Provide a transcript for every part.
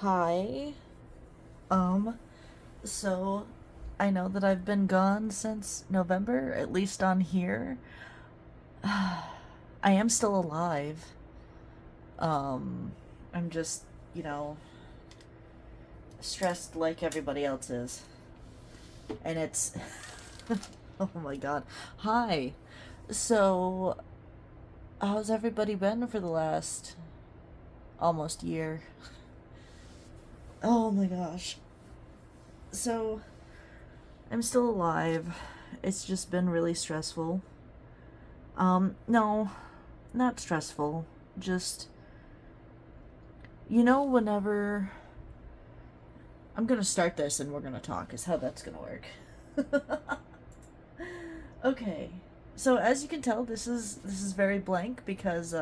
Hi. Um, so I know that I've been gone since November, at least on here. I am still alive. Um, I'm just, you know, stressed like everybody else is. And it's oh my god. Hi. So, how's everybody been for the last almost year? Oh my gosh. So, I'm still alive. It's just been really stressful. No, not stressful. Just, whenever. I'm gonna start this and we're gonna talk, is how that's gonna work. Okay. So as you can tell, this is very blank because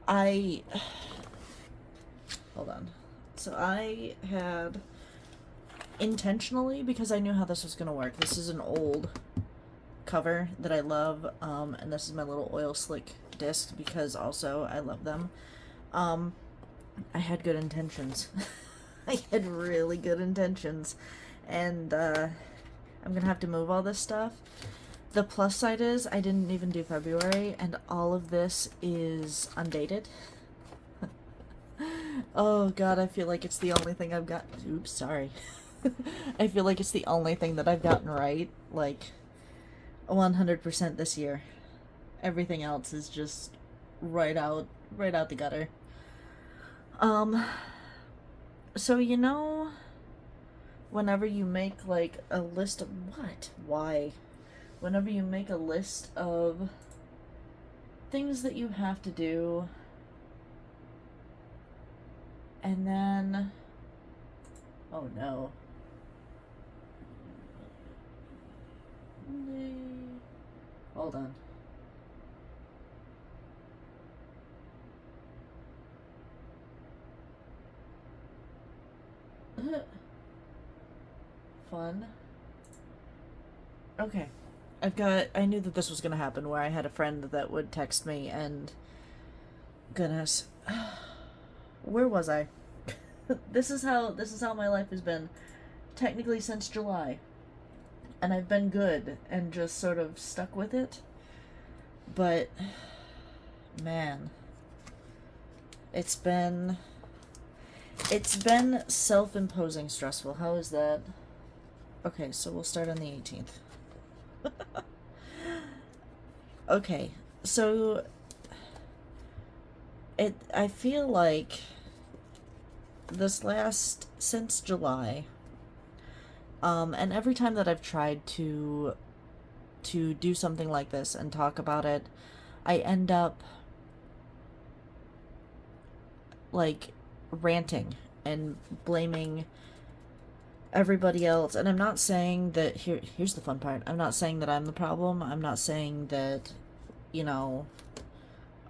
I hold on. So I had intentionally, because I knew how this was gonna work. This is an old cover that I love, and this is my little oil slick disc because also I love them. Um, I had good intentions. I had really good intentions, and I'm gonna have to move all this stuff. The plus side is I didn't even do February, and all of this is undated. Oh god, I feel like it's the only thing I've got. Oops, sorry. I feel like it's the only thing that I've gotten right, like 100% this year. Everything else is just right out the gutter. Um, so whenever you make like a list of what? Why? Whenever you make a list of things that you have to do, and then oh no. Hold on. Fun. Okay. I knew that this was gonna happen where I had a friend that would text me and. Goodness. Where was I? This is how my life has been. Technically since July. And I've been good and just sort of stuck with it. But. Man. It's been. It's been self imposing stressful. How is that? Okay, so we'll start on the 18th. Okay, so I feel like since July, and every time that I've tried to do something like this and talk about it, I end up like ranting and blaming everybody else. And I'm not saying that here's the fun part. I'm not saying that I'm the problem. I'm not saying that, you know,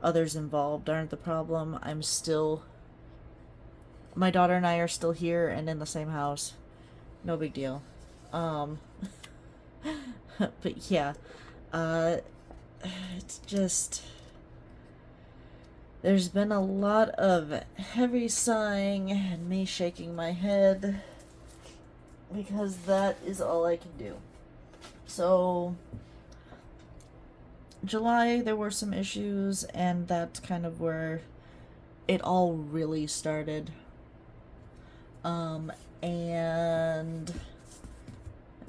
others involved aren't the problem. I'm still my daughter and I are still here and in the same house. No big deal. Um but yeah, uh it's just there's been a lot of heavy sighing and me shaking my head because that is all I can do. So, July, there were some issues, and that's kind of where it all really started. Um, and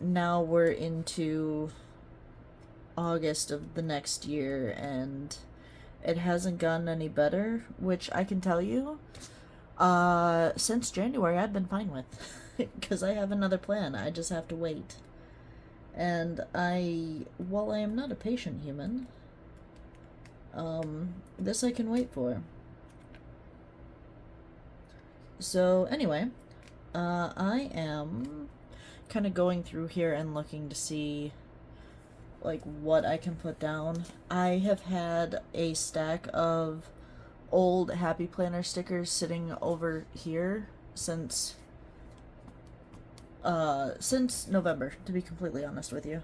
now we're into August of the next year, and it hasn't gotten any better, which I can tell you, since January I've been fine with. Because I have another plan. I just have to wait. And while I am not a patient human, this I can wait for. So, anyway, I am kind of going through here and looking to see, like, what I can put down. I have had a stack of old Happy Planner stickers sitting over here since November, to be completely honest with you.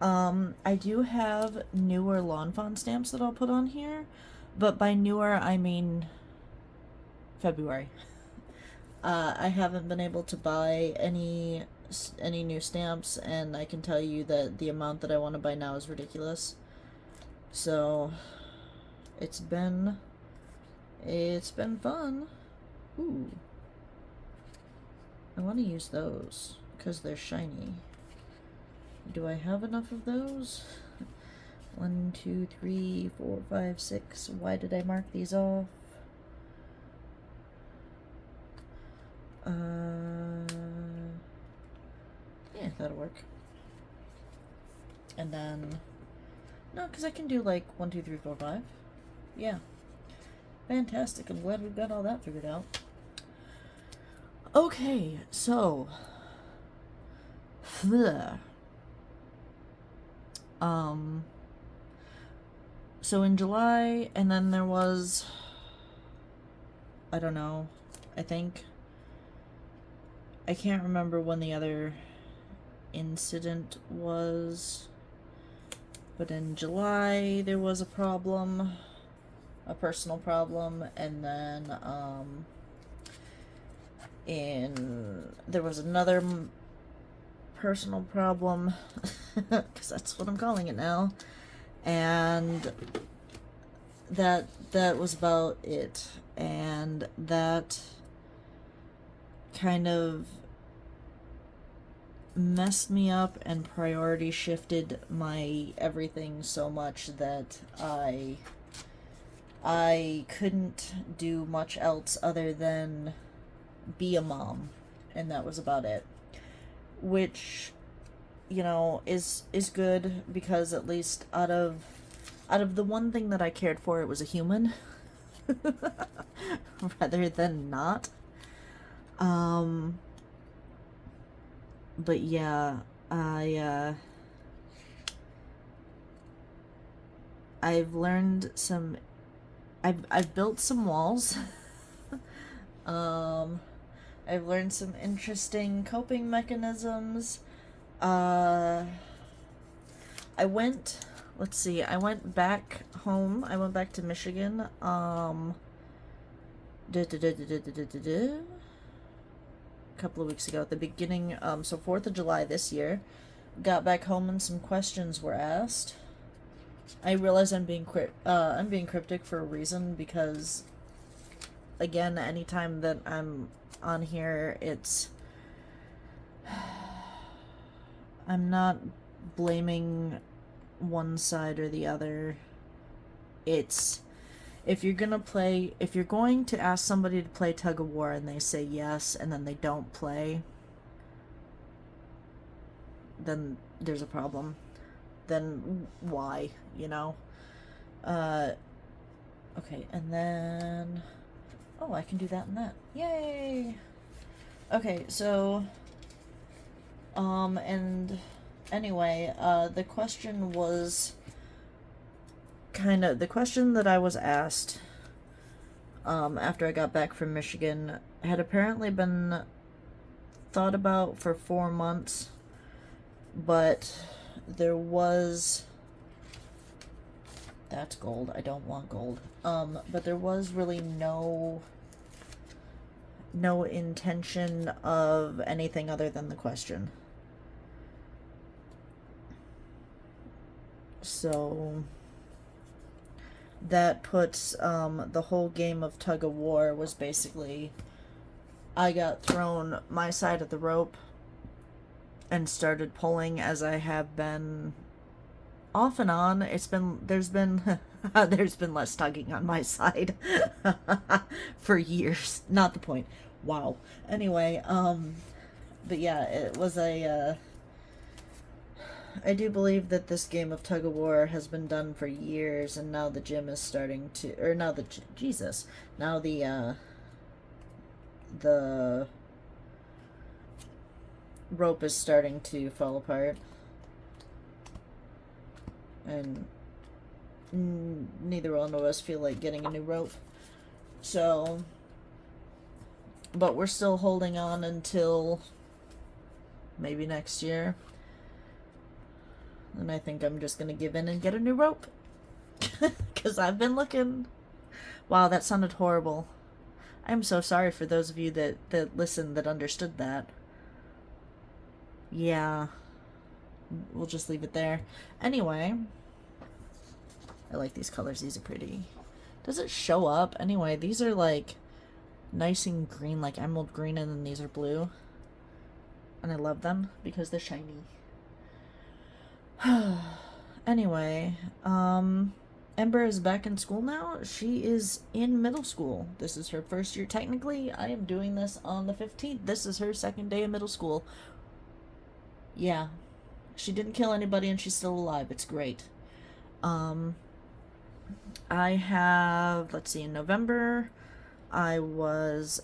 I do have newer lawn fawn stamps that I'll put on here, but by newer I mean February. I haven't been able to buy any new stamps, and I can tell you that the amount that I want to buy now is ridiculous. So it's been fun. Ooh, I want to use those because they're shiny. Do I have enough of those? 1, 2, 3, 4, 5, 6. Why did I mark these off? Yeah, that'll work. And then, no, because I can do like 1, 2, 3, 4, 5. Yeah. Fantastic. I'm glad we've got all that figured out. Okay, so. So in July, and then there was, I don't know, I can't remember when the other incident was, but in July there was a problem, a personal problem, and then there was another personal problem, because that's what I'm calling it now, and that was about it, and that kind of messed me up and priority shifted my everything so much that I couldn't do much else other than be a mom, and that was about it. Which, you know, is good, because at least out of the one thing that I cared for, it was a human rather than not. But yeah, I've learned some. I've built some walls. I've learned some interesting coping mechanisms. I went. Let's see. I went back home. I went back to Michigan. Couple of weeks ago at the beginning, so 4th of July this year. Got back home and some questions were asked. I realize I'm being cryptic for a reason, because again, anytime that I'm on here, I'm not blaming one side or the other. It's if you're going to ask somebody to play tug of war and they say yes and then they don't play, then there's a problem. Then why, you know? Okay, and then, oh, I can do that and that. Yay! Okay, so, and anyway, the question that I was asked, after I got back from Michigan, had apparently been thought about for 4 months, but there was, that's gold, I don't want gold, but there was really no intention of anything other than the question. So that puts, the whole game of tug of war was basically, I got thrown my side of the rope and started pulling, as I have been off and on. There's been there's been less tugging on my side for years. Not the point. Wow. Anyway, but yeah, it was I do believe that this game of tug of war has been done for years, and now the gym is starting to, or now the Jesus, now the rope is starting to fall apart, and neither one of us feel like getting a new rope. So, but we're still holding on until maybe next year. And I think I'm just gonna give in and get a new rope. Because I've been looking. Wow, that sounded horrible. I'm so sorry for those of you that listened that understood that. Yeah, we'll just leave it there. Anyway, I like these colors. These are pretty. Does it show up? Anyway, these are like nice and green, like emerald green, and then these are blue. And I love them because they're shiny. Anyway, Ember is back in school now. She is in middle school. This is her first year. Technically, I am doing this on the 15th. This is her second day of middle school. Yeah. She didn't kill anybody and she's still alive. It's great. I have, let's see, in November, I was,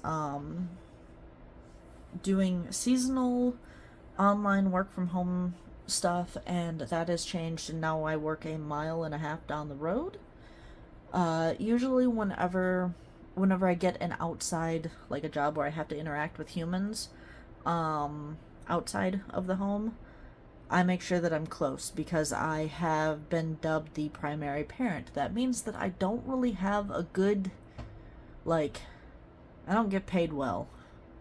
doing seasonal online work from home stuff, and that has changed, and now I work 1.5 miles down the road. Usually whenever I get an outside, like a job where I have to interact with humans, outside of the home, I make sure that I'm close because I have been dubbed the primary parent. That means that I don't really have a good, like, I don't get paid well.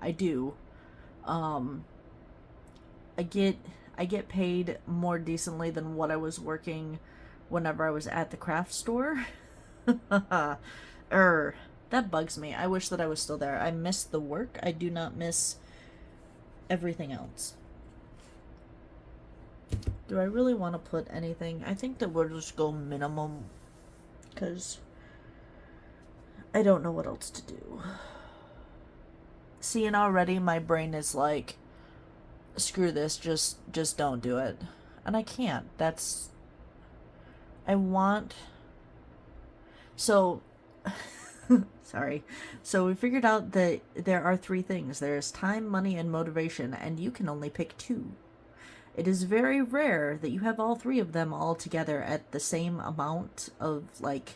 I do. Um, I get paid more decently than what I was working whenever I was at the craft store. That bugs me. I wish that I was still there. I miss the work. I do not miss everything else. Do I really want to put anything? I think that we'll just go minimum because I don't know what else to do. See, and already my brain is like, screw this, just don't do it. And I can't. I want so sorry. So we figured out that there are 3 things. There's time, money, and motivation, and you can only pick 2. It is very rare that you have all 3 of them all together at the same amount of, like,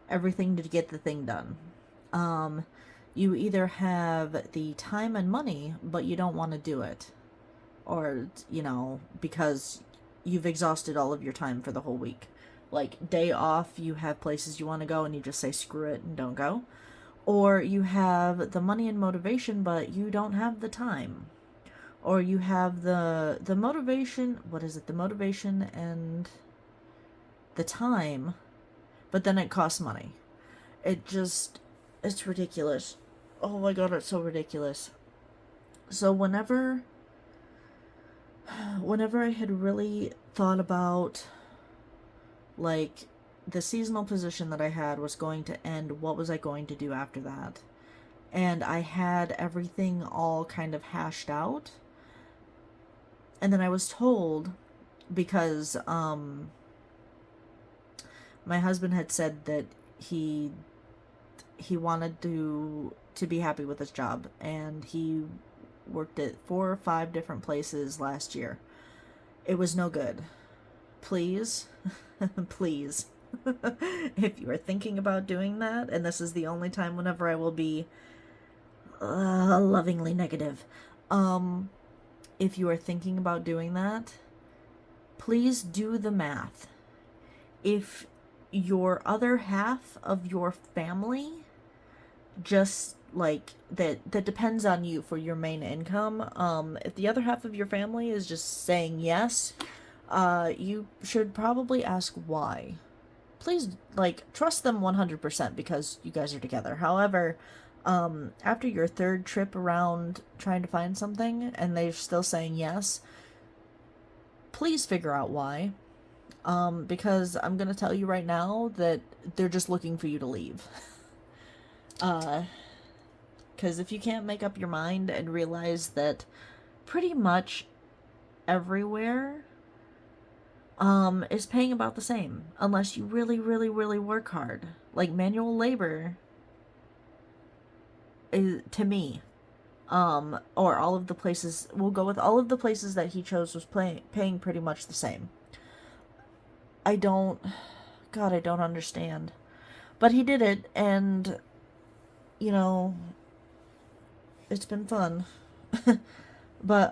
everything to get the thing done. You either have the time and money, but you don't want to do it. Or, because you've exhausted all of your time for the whole week. Like, day off, you have places you want to go and you just say screw it and don't go. Or you have the money and motivation, but you don't have the time. Or you have the motivation, what is it? The motivation and the time, but then it costs money. It's ridiculous. Oh my god, it's so ridiculous. So whenever I had really thought about, like, the seasonal position that I had was going to end, what was I going to do after that? And I had everything all kind of hashed out. And then I was told, because my husband had said that he wanted to be happy with his job, and he worked at 4 or 5 different places last year. It was no good. Please, please, if you are thinking about doing that, and this is the only time whenever I will be lovingly negative, if you are thinking about doing that, please do the math. If your other half of your family just, like, that depends on you for your main income, if the other half of your family is just saying yes, you should probably ask why. Please, like, trust them 100% because you guys are together. However, after your 3rd trip around trying to find something and they're still saying yes, please figure out why. Because I'm gonna tell you right now that they're just looking for you to leave. Because if you can't make up your mind and realize that pretty much everywhere is paying about the same, unless you really, really, really work hard. Like, manual labor is, to me, or all of the places, we'll go with all of the places that he chose was paying pretty much the same. I don't understand. But he did it, and, it's been fun. But,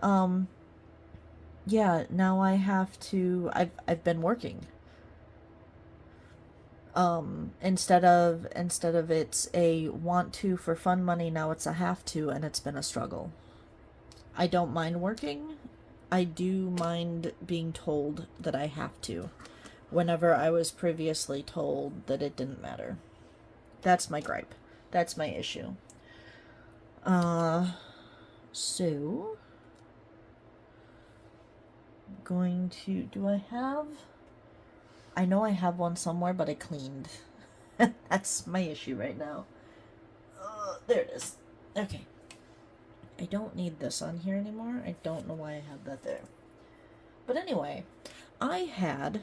yeah, now I've been working. Instead of it's a want to for fun money, now it's a have to, and it's been a struggle. I don't mind working. I do mind being told that I have to, whenever I was previously told that it didn't matter. That's my gripe. That's my issue. So going to, do I have, I know I have one somewhere, but I cleaned. That's my issue right now. There it is. Okay. I don't need this on here anymore. I don't know why I have that there. But anyway, I had,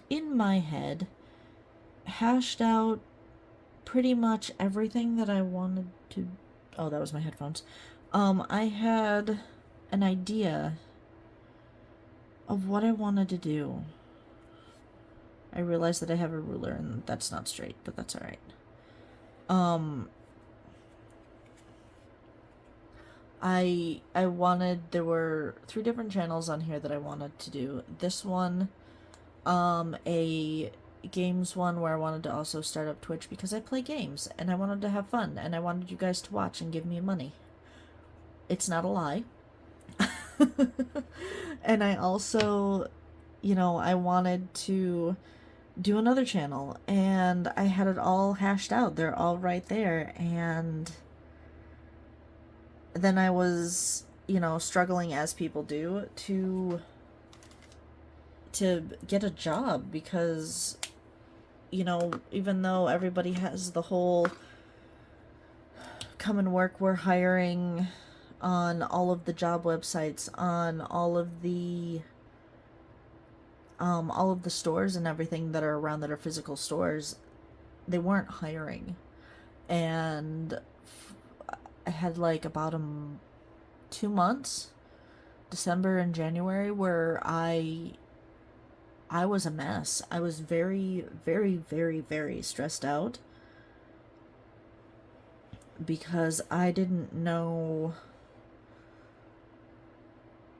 in my head, hashed out pretty much everything that I wanted to... Oh, that was my headphones. I had an idea of what I wanted to do. I realized that I have a ruler and that's not straight, but that's alright. I wanted, there were 3 different channels on here that I wanted to do. This one, a games one where I wanted to also start up Twitch because I play games and I wanted to have fun and I wanted you guys to watch and give me money. It's not a lie. And I also, I wanted to do another channel and I had it all hashed out. They're all right there. And then I was, struggling as people do to get a job because, even though everybody has the whole come and work, we're hiring on all of the job websites, on all of the stores and everything that are around that are physical stores, they weren't hiring. And I had like about 2 months, December and January, where I was a mess. I was very, very, very, very stressed out because I didn't know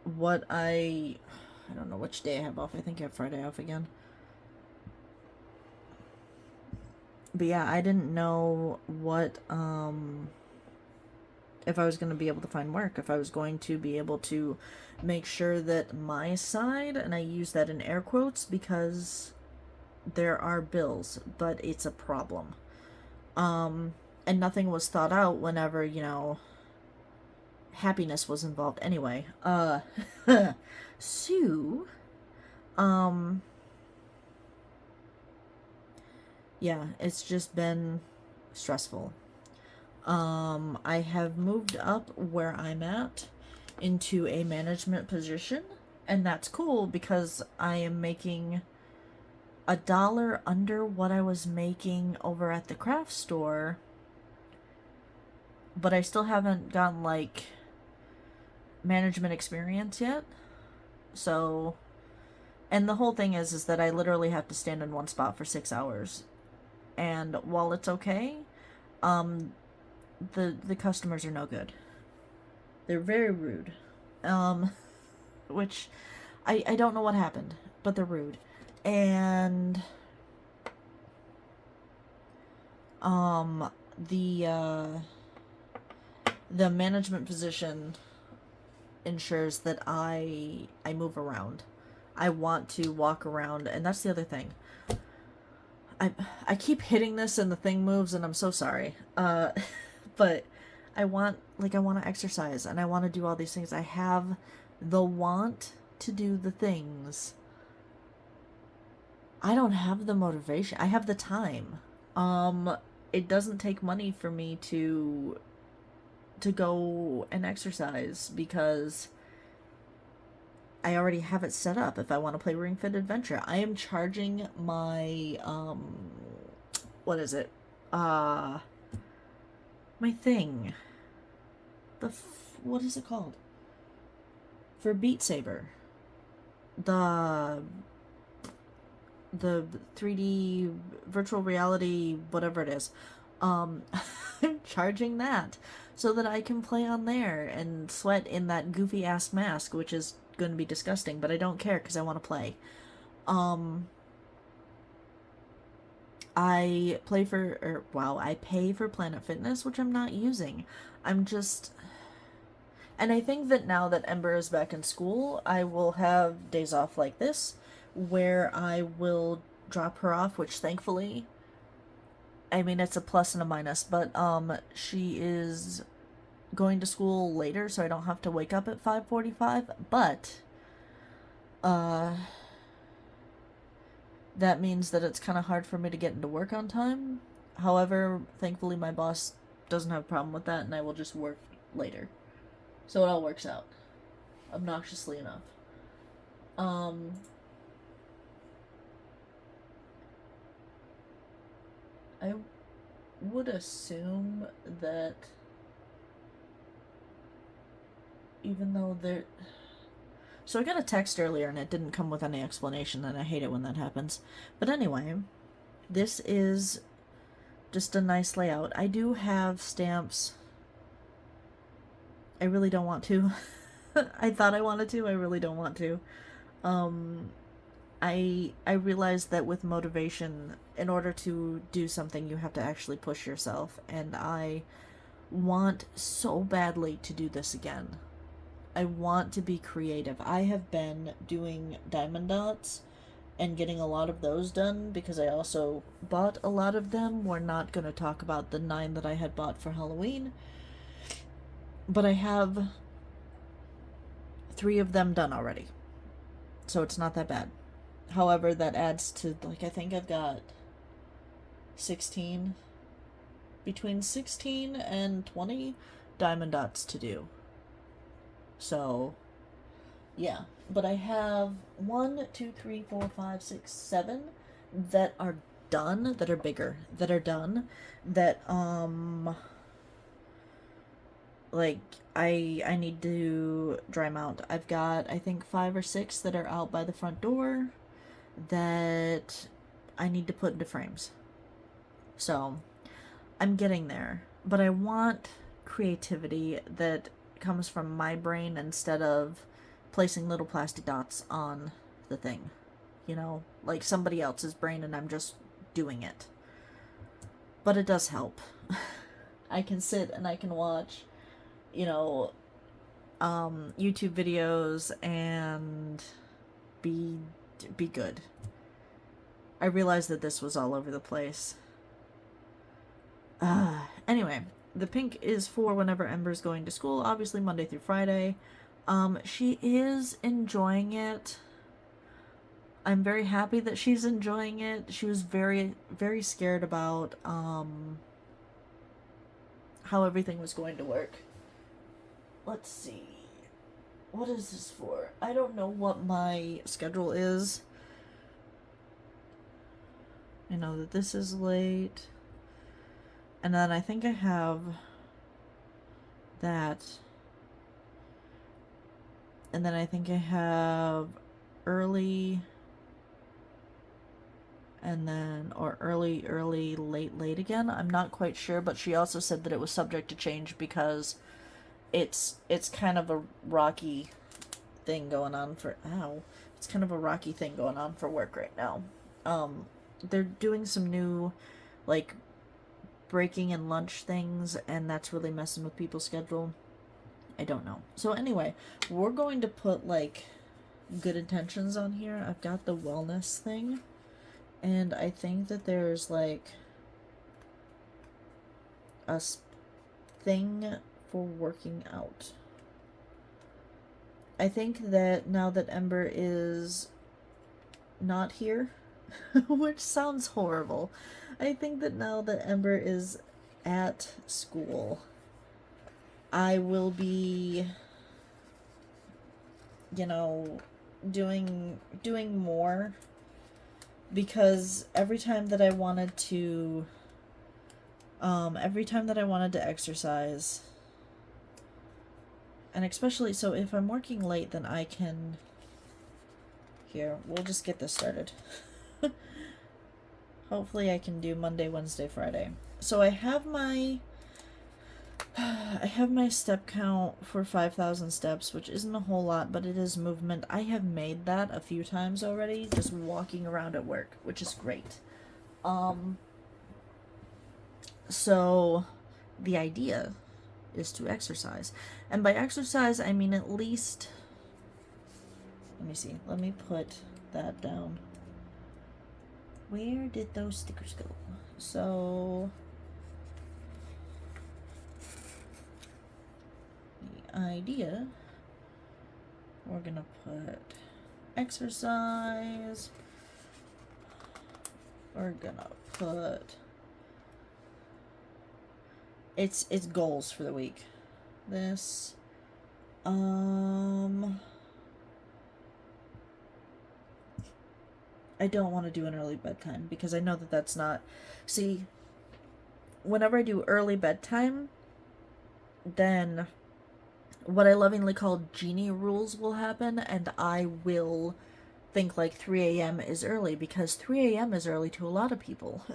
what I don't know which day I have off. I think I have Friday off again. But yeah, I didn't know what, if I was going to be able to find work, if I was going to be able to make sure that my side, and I use that in air quotes because there are bills, but it's a problem. And nothing was thought out whenever, happiness was involved anyway. So, yeah, it's just been stressful. I have moved up where I'm at into a management position, and that's cool because I am making $1 under what I was making over at the craft store, but I still haven't gotten like management experience yet. So, and the whole thing is that I literally have to stand in one spot for 6 hours, and while it's okay, the customers are no good. They're very rude. Which I don't know what happened, but they're rude. And the management position ensures that I move around. I want to walk around, and that's the other thing. I keep hitting this and the thing moves and I'm so sorry. But I want to exercise and I want to do all these things. I have the want to do the things. I don't have the motivation. I have the time. It doesn't take money for me to go and exercise because I already have it set up. If I want to play Ring Fit Adventure, I am charging my what is it? My thing. What is it called? For Beat Saber. The 3D virtual reality, whatever it is. I'm charging that so that I can play on there and sweat in that goofy ass mask, which is going to be disgusting, but I don't care because I want to play. I I pay for Planet Fitness, which I'm not using. I'm just, and I think that now that Ember is back in school, I will have days off like this where I will drop her off, which thankfully, I mean, it's a plus and a minus, but she is going to school later, so I don't have to wake up at 5:45, but uh that means that it's kind of hard for me to get into work on time. However, thankfully my boss doesn't have a problem with that and I will just work later. So it all works out. Obnoxiously enough. Um I would assume that even though there, so I got a text earlier and it didn't come with any explanation, and I hate it when that happens. But anyway, this is just a nice layout. I do have stamps. I really don't want to. I thought I wanted to. I really don't want to. Um, I realized that with motivation, in order to do something, you have to actually push yourself, and I want so badly to do this again. I want to be creative. I have been doing diamond dots and getting a lot of those done because I also bought a lot of them. We're not going to talk about the 9 that I had bought for Halloween, but I have 3 of them done already. So it's not that bad. However, that adds to, like, I think I've got 16, between 16 and 20 diamond dots to do. So, yeah. But I have 1, 2, 3, 4, 5, 6, 7 that are done, that are bigger, that are done, that, like, I need to dry mount. I've got, I think, 5 or 6 that are out by the front door that I need to put into frames. So, I'm getting there. But I want creativity that comes from my brain instead of placing little plastic dots on the thing. You know, like somebody else's brain and I'm just doing it. But it does help. I can sit and I can watch, you know, YouTube videos and be good. I realized that this was all over the place. Anyway, the pink is for whenever Ember's going to school, obviously Monday through Friday. She is enjoying it. I'm very happy that she's enjoying it. She was very, very scared about, how everything was going to work. Let's see. What is this for? I don't know what my schedule is. I know that this is late. And then I think I have that. And then I think I have early. And then, or early, late again. I'm not quite sure, but she also said that it was subject to change because it's kind of a rocky thing going on for, it's kind of a rocky thing going on for work right now. They're doing some new, like, breaking and lunch things, and that's really messing with people's schedule. I don't know. So anyway, we're going to put, like, good intentions on here. I've got the wellness thing, and I think that there's, like, a thing for working out. I think that now that Ember is not here, which sounds horrible, I think that now that Ember is at school, I will be, you know, doing more, because every time that I wanted to exercise, and especially, so if I'm working late, then I can, here, we'll just get this started. Hopefully I can do Monday, Wednesday, Friday. So I have my step count for 5,000 steps, which isn't a whole lot, but it is movement. I have made that a few times already, just walking around at work, which is great. Um, so the idea is to exercise. And by exercise, I mean at least, let me see, let me put that down. Where did those stickers go? So, the idea, we're gonna put exercise, we're gonna put, it's goals for the week. This, I don't want to do an early bedtime because I know that that's not, see, whenever I do early bedtime, then what I lovingly call genie rules will happen, and I will think like 3 a.m. is early because 3 a.m. is early to a lot of people.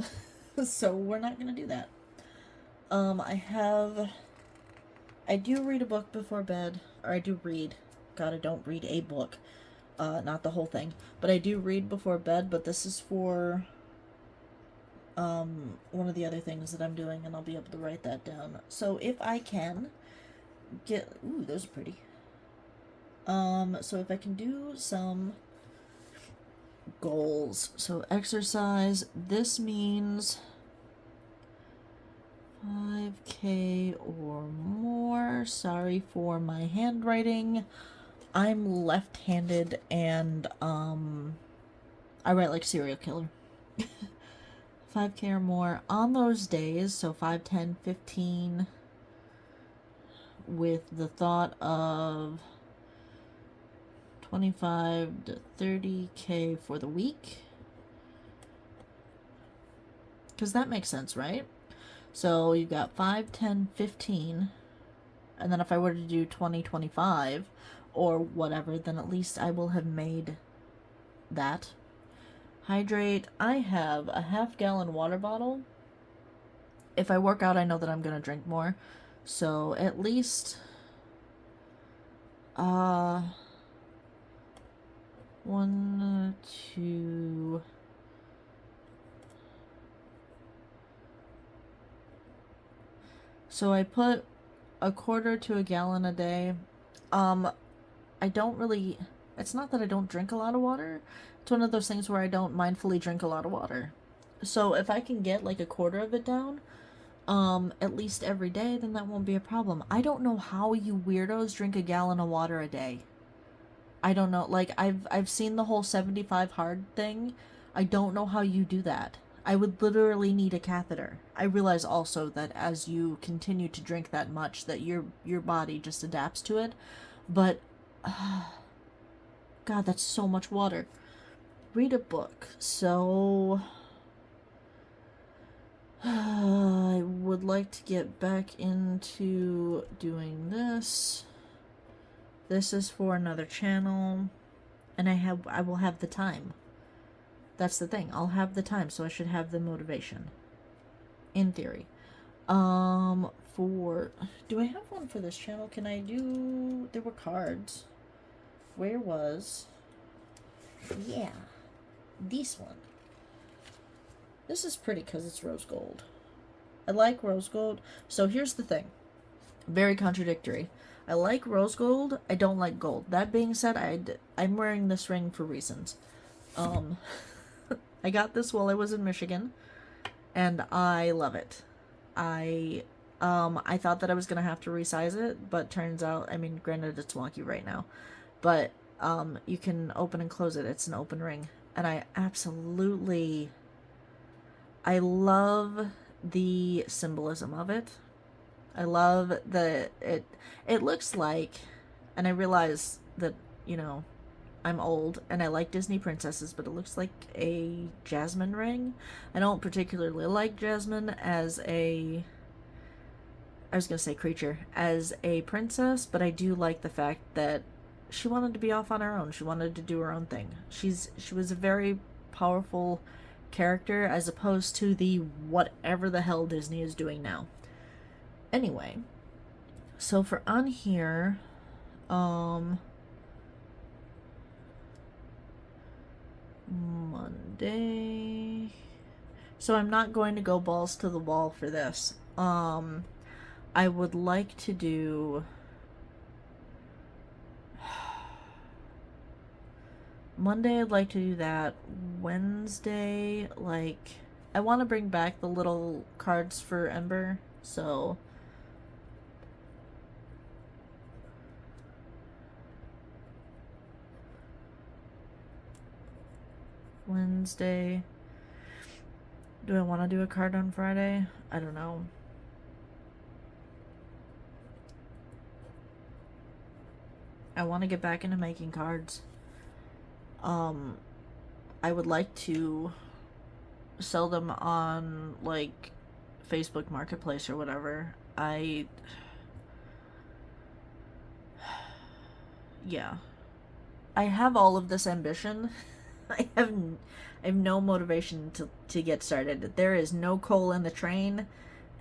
So we're not going to do that. I do read a book before bed, or I do read. God, I don't read a book. Not the whole thing. But I do read before bed, but this is for, one of the other things that I'm doing, and I'll be able to write that down. So if I can get, ooh, those are pretty. So if I can do some goals. So exercise, this means 5K or more. Sorry for my handwriting. I'm left-handed and I write like a serial killer. 5K or more on those days, so 5, 10, 15, with the thought of 25 to 30K for the week. Because that makes sense, right? So you've got 5, 10, 15, and then if I were to do 20, 25, or whatever, then at least I will have made that. Hydrate. I have a half-gallon water bottle. If I work out, I know that I'm going to drink more. So at least 1, 2, so I put a quarter to a gallon a day. I don't really, it's not that I don't drink a lot of water. It's one of those things where I don't mindfully drink a lot of water. So if I can get like a quarter of it down, at least every day, then that won't be a problem. I don't know how you weirdos drink a gallon of water a day. I don't know. Like, I've seen the whole 75 hard thing. I don't know how you do that. I would literally need a catheter. I realize also that as you continue to drink that much, that your body just adapts to it. But, God, that's so much water. Read a book. So, I would like to get back into doing this. This is for another channel, and I will have the time. That's the thing. I'll have the time, so I should have the motivation. In theory. Do I have one for this channel? Can I do, there were cards. Where was, yeah, this one. This is pretty because it's rose gold. I like rose gold. So here's the thing. Very contradictory. I like rose gold. I don't like gold. That being said, I'm wearing this ring for reasons. I got this while I was in Michigan, and I love it. I thought that I was gonna have to resize it, but turns out, I mean, granted it's wonky right now, but you can open and close it. It's an open ring, and I love the symbolism of it. I love that it looks like, and I realize that, you know, I'm old and I like Disney princesses, but it looks like a jasmine ring. I don't particularly like Jasmine as a, I was gonna say creature, as a princess, but I do like the fact that she wanted to be off on her own. She wanted to do her own thing. She was a very powerful character as opposed to the whatever the hell Disney is doing now. Anyway, so for on here, Monday, So I'm not going to go balls to the wall for this. I would like to do Monday. I'd like to do that. Wednesday, like, I want to bring back the little cards for Ember. So Wednesday. Do I want to do a card on Friday? I don't know. I want to get back into making cards. I would like to sell them on, like, Facebook Marketplace or whatever. Yeah. I have all of this ambition. I have no motivation to get started. There is no coal in the train,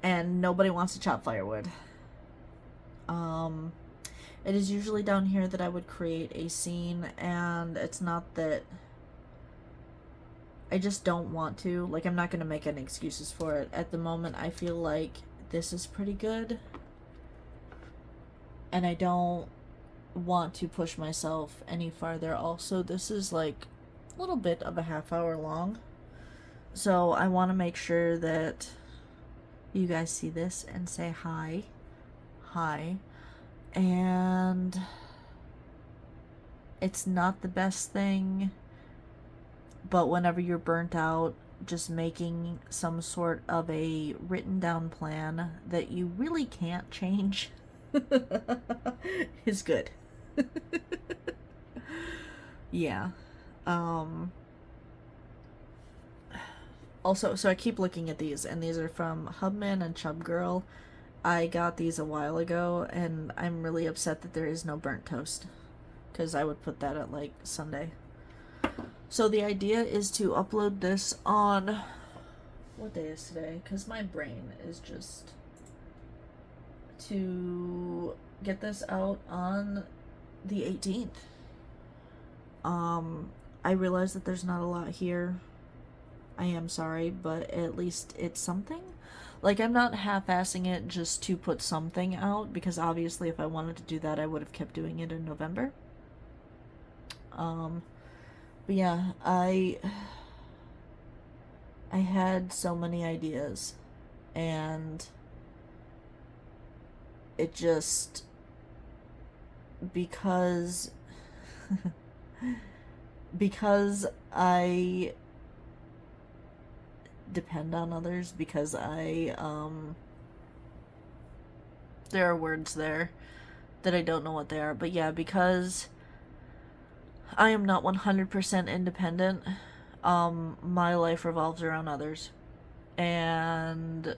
and nobody wants to chop firewood. It is usually down here that I would create a scene, and it's not that I just don't want to. Like, I'm not going to make any excuses for it. At the moment, I feel like this is pretty good, and I don't want to push myself any farther. Also, this is like a little bit of a half hour long, so I want to make sure that you guys see this and say hi. And it's not the best thing, but whenever you're burnt out, just making some sort of a written down plan that you really can't change is good. Yeah. Also, so I keep looking at these, and these are from Hubman and Chub Girl. I got these a while ago, and I'm really upset that there is no burnt toast, because I would put that at, like, Sunday. So the idea is to upload this on... What day is today? Because my brain is just... To get this out on the 18th. I realize that there's not a lot here. I am sorry, but at least it's something. Like, I'm not half-assing it just to put something out, because obviously if I wanted to do that, I would have kept doing it in November. But yeah, I had so many ideas, and it just, because I depend on others, because there are words there that I don't know what they are, but yeah, because I am not 100% independent, my life revolves around others, and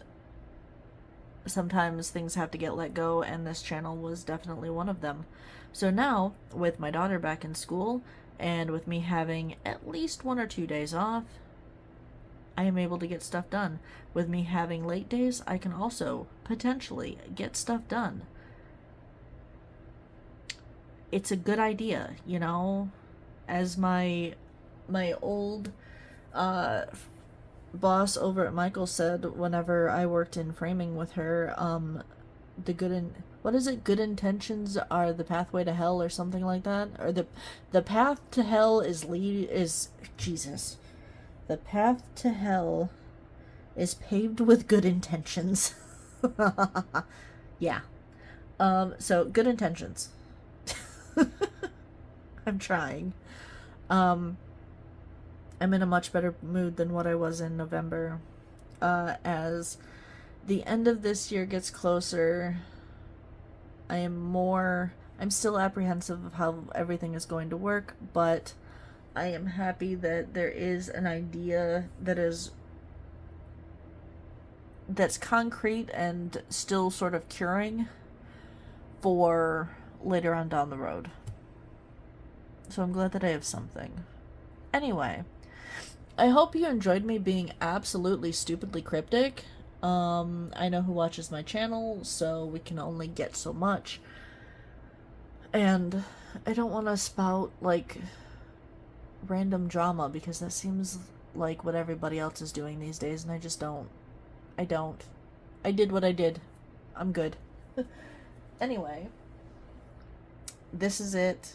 sometimes things have to get let go, and this channel was definitely one of them. So now, with my daughter back in school, and with me having at least 1 or 2 days off, I am able to get stuff done. With me having late days, I can also potentially get stuff done. It's a good idea, you know? As my old boss over at Michael said whenever I worked in framing with her, what is it? Good intentions are the pathway to hell, or something like that? Or the path to hell is Jesus. The path to hell is paved with good intentions. Yeah. So good intentions. I'm trying. I'm in a much better mood than what I was in November. As the end of this year gets closer, I'm still apprehensive of how everything is going to work, but I am happy that there is an idea that's concrete and still sort of curing for later on down the road. So I'm glad that I have something. Anyway, I hope you enjoyed me being absolutely stupidly cryptic. I know who watches my channel, so we can only get so much. And I don't want to spout, like, random drama, because that seems like what everybody else is doing these days, and I just don't. I don't. I did what I did. I'm good. Anyway, this is it.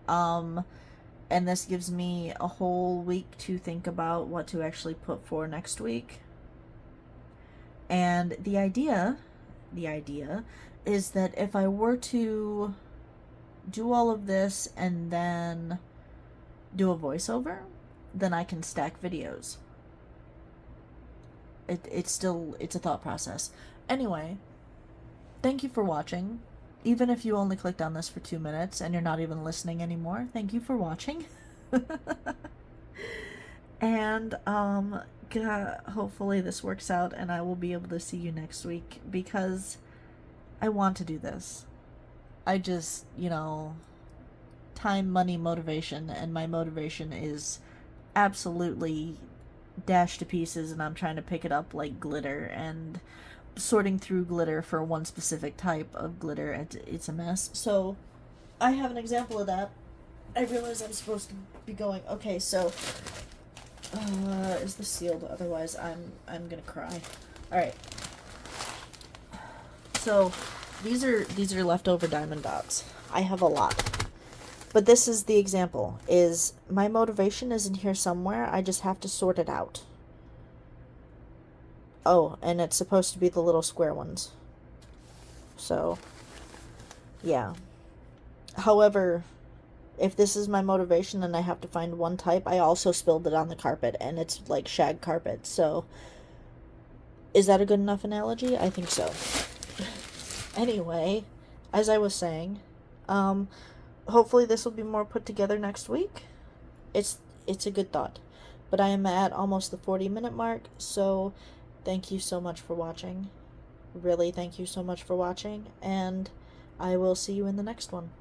And this gives me a whole week to think about what to actually put for next week. And the idea is that if I were to do all of this and then do a voiceover, then I can stack videos. It's a thought process. Anyway, thank you for watching. Even if you only clicked on this for 2 minutes and you're not even listening anymore, thank you for watching. And hopefully this works out and I will be able to see you next week, because I want to do this. I just, time, money, motivation, and my motivation is absolutely dashed to pieces, and I'm trying to pick it up like glitter, and sorting through glitter for one specific type of glitter, it's a mess. So I have an example of that. I realize I'm supposed to be going, okay, so is this sealed? Otherwise I'm gonna cry. Alright, so these are leftover diamond dots. I have a lot, but this is the example. Is my motivation is in here somewhere. I just have to sort it out. Oh, and it's supposed to be the little square ones. So, yeah. However, if this is my motivation and I have to find one type, I also spilled it on the carpet, and it's like shag carpet. So, is that a good enough analogy? I think so. Anyway, as I was saying, hopefully this will be more put together next week. It's a good thought. But I am at almost the 40-minute mark, so thank you so much for watching. Really, thank you so much for watching, and I will see you in the next one.